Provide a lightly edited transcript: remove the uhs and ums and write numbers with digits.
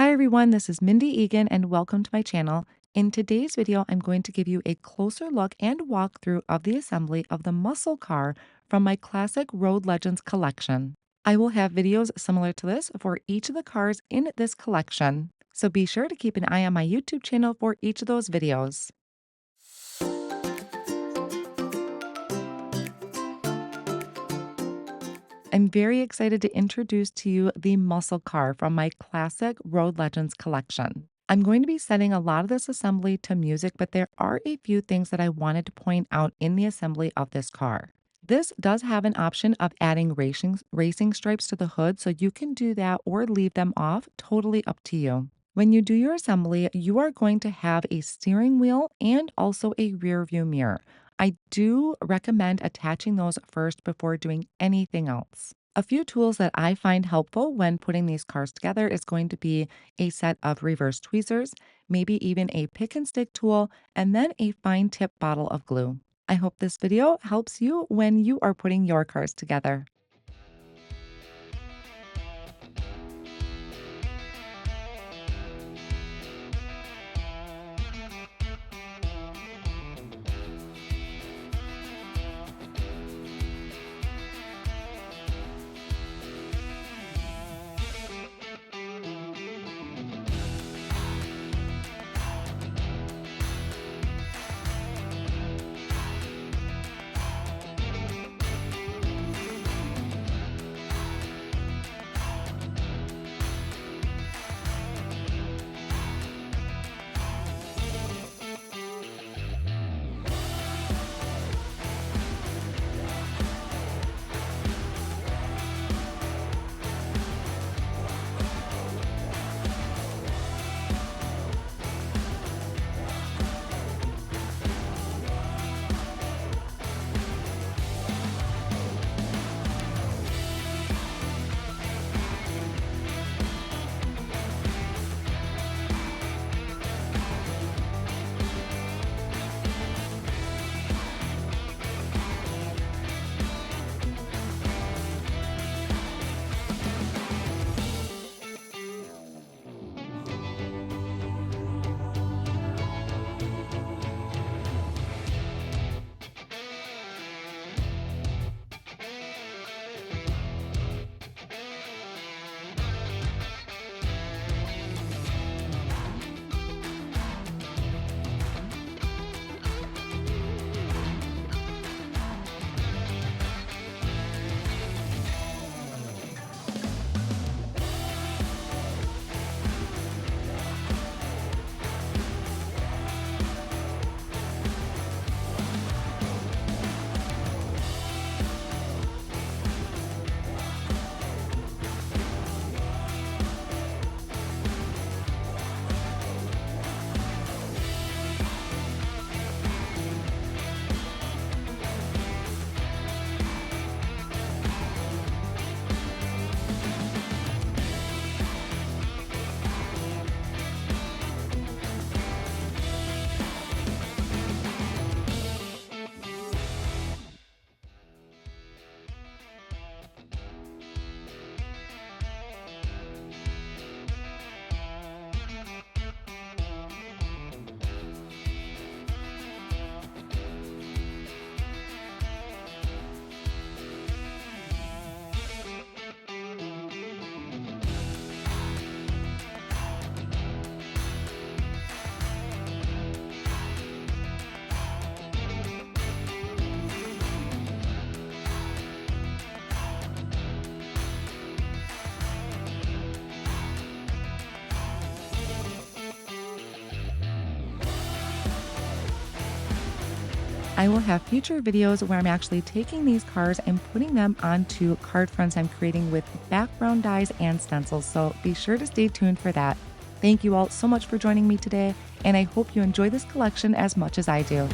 Hi everyone, this is Mindy Eggen and welcome to my channel. In today's video, I'm going to give you a closer look and walkthrough of the assembly of the muscle car from my classic Road Legends collection. I will have videos similar to this for each of the cars in this collection, so be sure to keep an eye on my YouTube channel for each of those videos. I'm very excited to introduce to you the muscle car from my classic Road Legends collection. I'm going to be setting a lot of this assembly to music, but there are a few things that I wanted to point out in the assembly of this car. This does have an option of adding racing stripes to the hood, so you can do that or leave them off, totally up to you. When you do your assembly, you are going to have a steering wheel and also a rear view mirror. I do recommend attaching those first before doing anything else. A few tools that I find helpful when putting these cars together is going to be a set of reverse tweezers, maybe even a pick and stick tool, and then a fine tip bottle of glue. I hope this video helps you when you are putting your cars together. I will have future videos where I'm actually taking these cars and putting them onto card fronts I'm creating with background dies and stencils, so be sure to stay tuned for that. Thank you all so much for joining me today, and I hope you enjoy this collection as much as I do.